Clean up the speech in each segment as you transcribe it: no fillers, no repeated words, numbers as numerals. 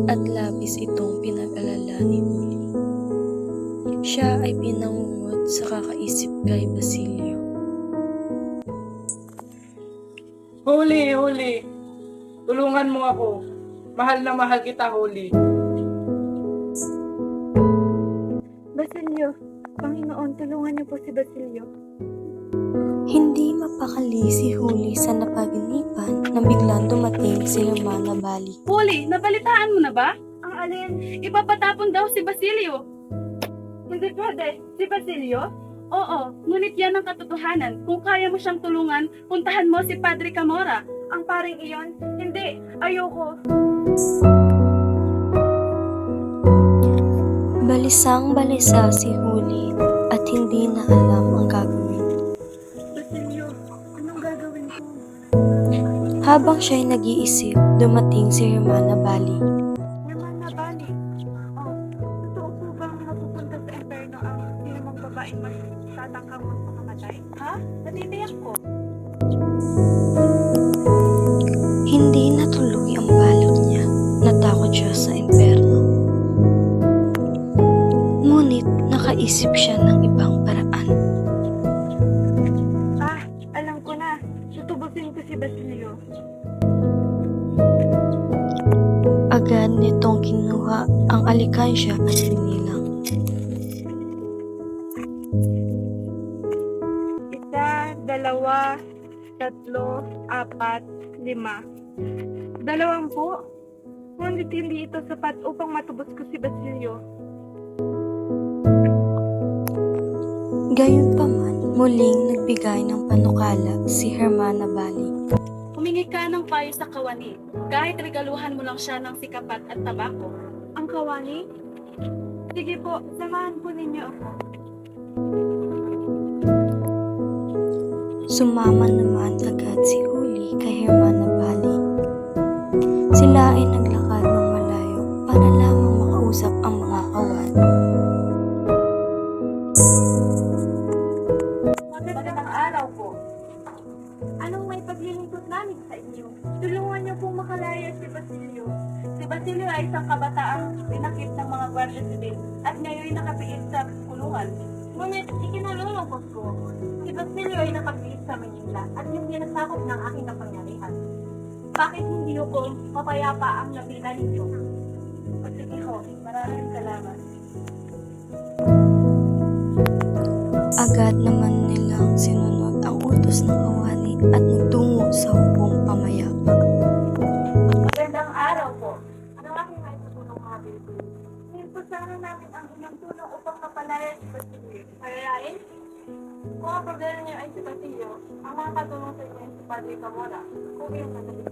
at labis itong pinag-alala ni Huli. Siya ay pinangungot sa kakaisip kay Basilio. Huli, Huli! Tulungan mo ako. Mahal na mahal kita, Huli. Basilio, Panginoon, tulungan niyo po si Basilio. Hindi mapakali si Huli sa napaginipan nang biglang dumating si Hermana Bali. Huli, nabalitaan mo na ba? Ang alin? Ipapatapon daw si Basilio. Hindi pwede. Si Basilio? Oo, ngunit yan ang katotohanan. Kung kaya mo siyang tulungan, puntahan mo si Padre Camora. Ang paring iyon? Hindi. Ayoko. Balisang-balisa si Huli at hindi na alam ang gagawin. Basilio, anong gagawin ko? Habang siya'y nag-iisip, dumating si Hermana Bali. Hermana Bali. Oh, totoo po bang napupunta sa imperno ang sinumang babaeng mas tatangkang magpakamatay? Ha? Natitiyak ko. Hindi natuloy ang balot niya. Natakot siya sa imperno. Ngunit nakaisip siya ng ibang paraan. Alam ko na. Tutubusin ko si Basilio. Agad nitong kinuha ang alikansya at sinilang. 1, 2, 3, 4, 5. 20. Ngunit hindi ito sapat upang matubos ko si Basilio. Gayunpaman, muling nagbigay ng panukala si Hermana Bali. Humingi ka ng payo sa kawani. Kahit regaluhan mo lang siya ng sikapat at tabako. Ang kawani? Sige po, samahan po ninyo ako. Sumama naman agad si Huli kay Hermana Bali. Sila ay naglakad ng malayo para lamang makausap ang mga kawani. Magandang araw po. Anong may paglilingkod namin sa inyo? Tulungan niyo pong makalaya si Basilio. Si Basilio ay isang kabataang pinakip ng mga Guardia Civil at ngayon nakapiit sa kulungan. Ngunit ikinalulungkot ko, si Basilio ay nakapiit sa Manila at hindi nasakop ng aking kapangyarihan. Bakit hindi ko mapayapa ang napila ninyo? Sige ho, maraming salamat. Agad naman nilang sinunod ang utos ng kawani at nagtungo sa hukbong pamayapa. Magandang araw po. Anong aking may tutulong mga baby? Ngayon po sana namin ang inyong tulong upang mapalaya si Basilio. Palayain? Kung ang problema niyo ay si Basilio, ang makakatulong sa inyo ay si Padre Camora. Kung yung nagalitin.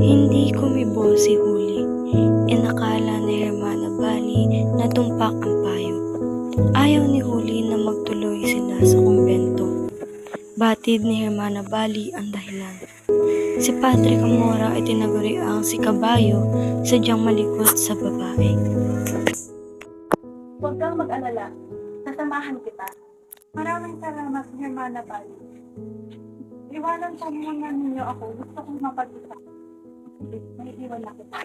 Hindi kumibo si Huli. Inakala ni Hermana Bali na tumpak ang payo. Ayaw ni Huli na magtuloy sila sa kumbento. Batid ni Hermana Bali ang dahilan. Si Padre Camora ay tinaguri ang si Kabayo, sadyang malikot sa babae. Huwag kang mag-alala. Nasamahan kita. Maraming salamat, Hermana Bali. Iwanan po muna ninyo ako. Gusto kong mapag-isa. Sige, may iwan na kita.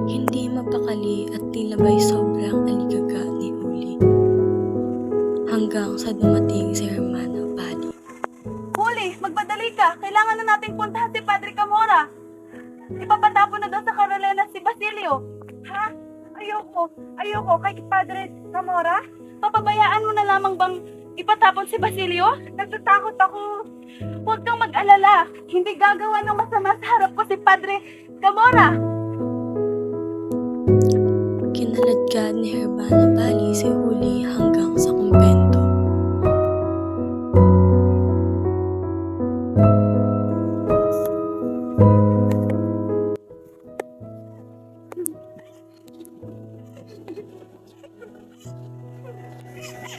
Hindi mapakali at tilabay sobrang aligaga ni Huli. Hanggang sa dumating si Hermana Bali. Huli, magmadali ka. Kailangan na nating puntahan si Padre Camora. Ipapatapon na daw sa Carolina si Basilio. Ha? Ayoko kay Padre Camora? Papabayaan mo na lamang bang ipatapon si Basilio? Natatakot ako. Huwag kang mag-alala. Hindi gagawa ng masama sa harap ko si Padre Camora. Kinaladkad ni Hermana Bali si Huli hanggang sa kumbento.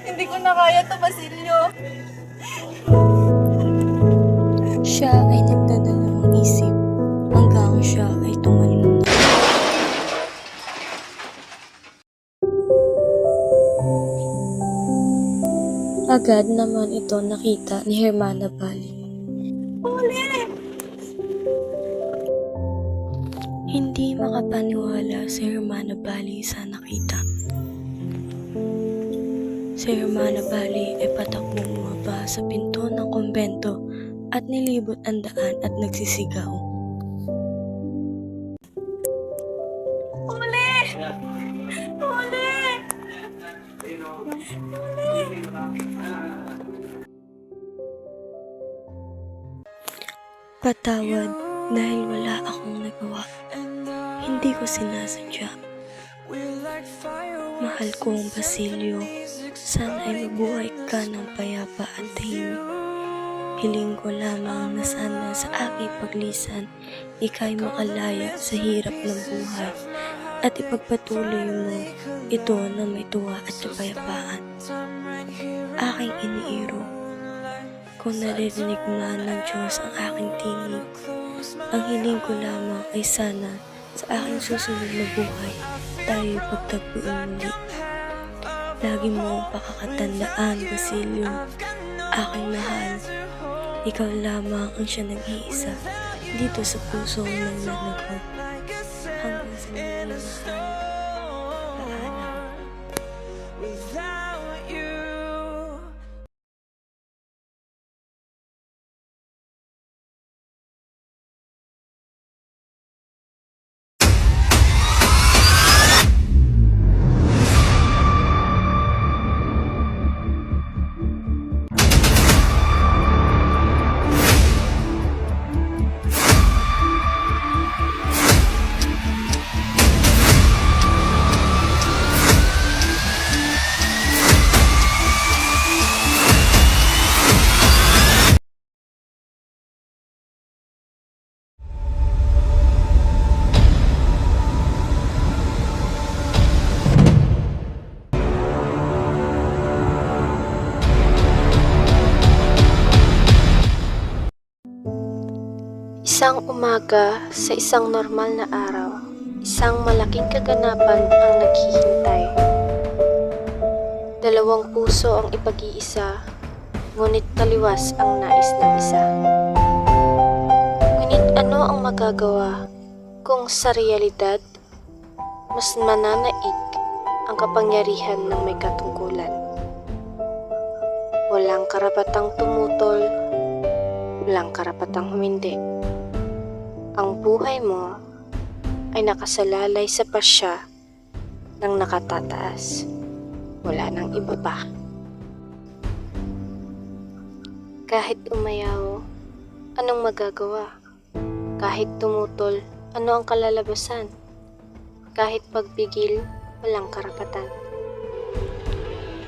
Hindi ko na kaya to, Basilio. Siya ay nagdadalawang isip hanggang siya ay tumalon. Agad naman ito nakita ni Hermana Bali. Hindi makapaniwala si Hermana Bali sa nakita. Si Hermana Bali ay patakbong bumaba sa pinto ng kumbento at nilibot ang daan at nagsisigaw. Huli! Huli! Patawad dahil wala akong nagawa. Hindi ko sinasadya. Mahal kong Basilio, sana ay mabuhay ka ng payapa at tahimik. Hiling ko lamang na sana sa aking paglisan, ika'y makalaya sa hirap ng buhay at ipagpatuloy mo ito na may tuwa at kapayapaan. Aking iniiro, kung naririnig man ng Diyos ang aking tinig, ang hiling ko lamang ay sana sa aking susunod na buhay tayo'y pagtagpuin muli. Lagi mo ang pakakatandaan, Basilio, aking mahal. Ikaw lamang ang siya nag-iisa dito sa pusong naglalagod. Hanggang sa muli, mahal. Paalam. Isang umaga sa isang normal na araw, isang malaking kaganapan ang naghihintay. Dalawang puso ang ipag-iisa, ngunit taliwas ang nais ng isa. Ngunit ano ang magagawa kung sa realidad, mas mananaig ang kapangyarihan ng may katungkulan? Walang karapatang tumutol, walang karapatang humindi. Ang buhay mo ay nakasalalay sa pasya ng nakatataas. Wala nang iba pa. Kahit umayaw, anong magagawa? Kahit tumutol, ano ang kalalabasan? Kahit pagpigil, walang karapatan.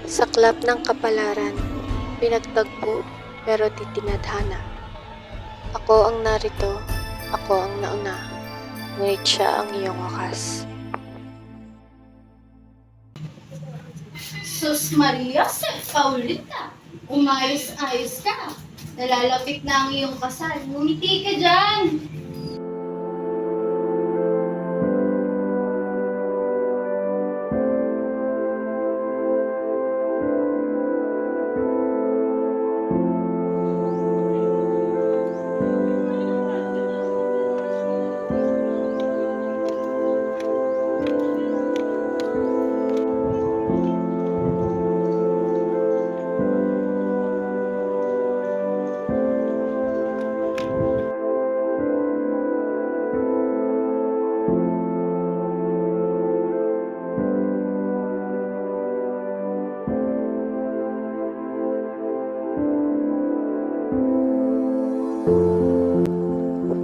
Saklap ng kapalaran, pinagtagpo pero titinadhana. Ako ang narito, ako ang nauna, ngunit siya ang iyong wakas. Sus Maria, paulit ka. Umayos-ayos ka. Nalalapit na ang iyong kasal. Ngumiti ka dyan.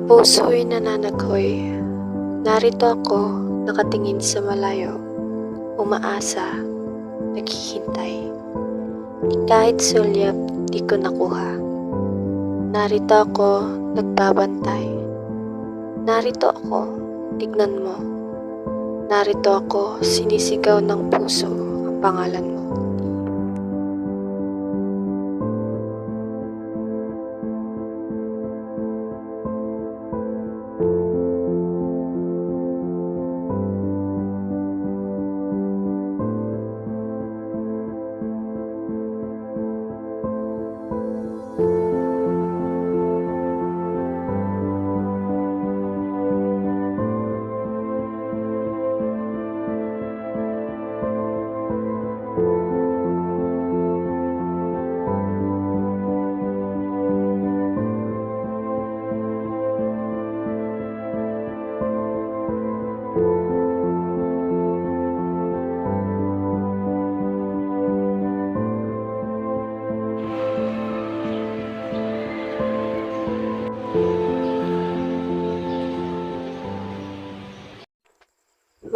Puso'y nananaghoy. Narito ako, nakatingin sa malayo, umaasa, naghihintay. Kahit sulyap, di ko nakuha. Narito ako, nagbabantay. Narito ako, tignan mo. Narito ako, sinisigaw ng puso ang pangalan mo.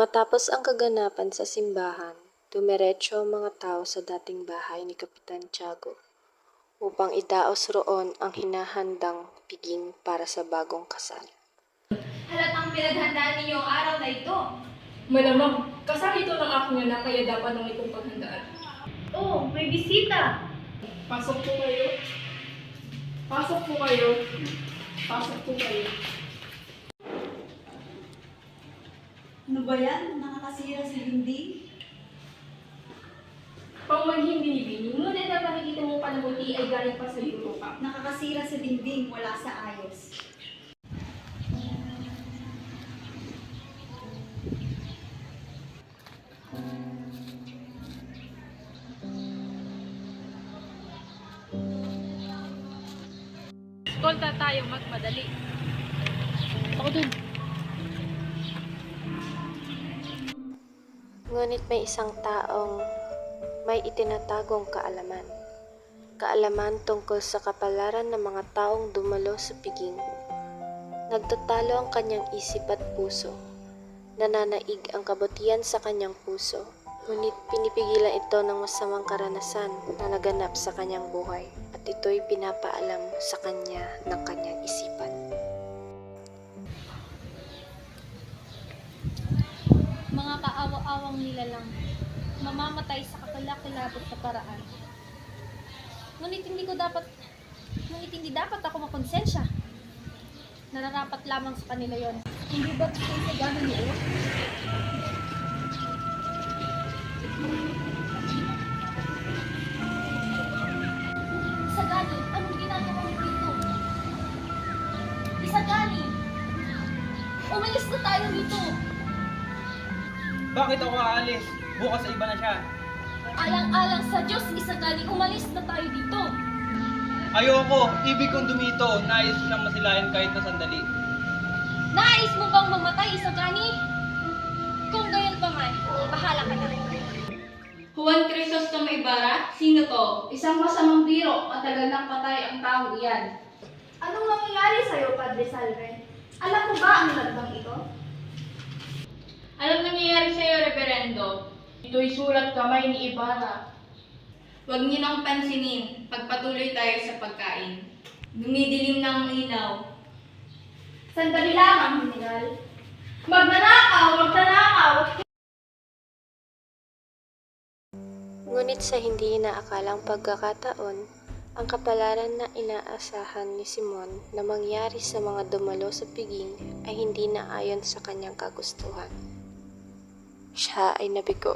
Matapos ang kaganapan sa simbahan, dumiretso ang mga tao sa dating bahay ni Kapitan Tiago upang idaos roon ang hinahandang piging para sa bagong kasal. Halatang pinaghandaan ninyo ang araw na ito. Malamang, kasal ito ng aking anak kaya dapat nung itong paghandaan. Oh, may bisita. Pasok po kayo. Pasok po kayo. Pasok po kayo. Ano ba yan? Nakakasira sa dingding? Pangmanhing binibini, ngunit na nakikita mo pa na buti ay galing pa sa Europa. Nakakasira sa dingding, wala sa ayos. Eskolta tayo magmadali. Ako dun. Ngunit may isang taong may itinatagong kaalaman. Kaalaman tungkol sa kapalaran ng mga taong dumalo sa piging. Nagtatalo ang kanyang isip at puso. Nananaig ang kabutihan sa kanyang puso. Ngunit pinipigilan ito ng masamang karanasan na naganap sa kanyang buhay at ito'y pinapaalam sa kanya ng kanyang isipan. Mga kaawa-awang nilalang, mamamatay sa kakilakilabot na paraan. Ngunit hindi dapat ako makonsensya. Nararapat lamang sa kanila yon. Hindi ba ito sa gano'n niyo? Isagani, anong ginagawa mo dito? Isagani! Umalis na tayo dito! Bakit ako aalis? Bukas sa iba na siya. Alang-alang sa Diyos, Isagani, umalis na tayo dito! Ayoko, ibig kong dumito, nais ko siyang masilayan kahit na sandali. Nais mo bang mamatay, Isagani? Kung gayon pa man, bahala ka na. Juan Crisostomo Ibarra? Sino to? Isang masamang biro, matagal nang patay ang taong iyan. Anong nangyayari sa'yo, Padre Salve? Alam mo ba ang lagbang ito? Anong nangyayari sa'yo, Reverendo? Ito'y sulat kamay ni Ibarra. Huwag niyo nang pansinin, pagpatuloy tayo sa pagkain. Dumidilim na ang ilaw. Sandali lang, General. Magnanakaw! Magnanakaw! Ngunit sa hindi inaakalang pagkakataon, ang kapalaran na inaasahan ni Simon na mangyari sa mga dumalo sa piging ay hindi na ayon sa kanyang kagustuhan. Siya ay nabigo.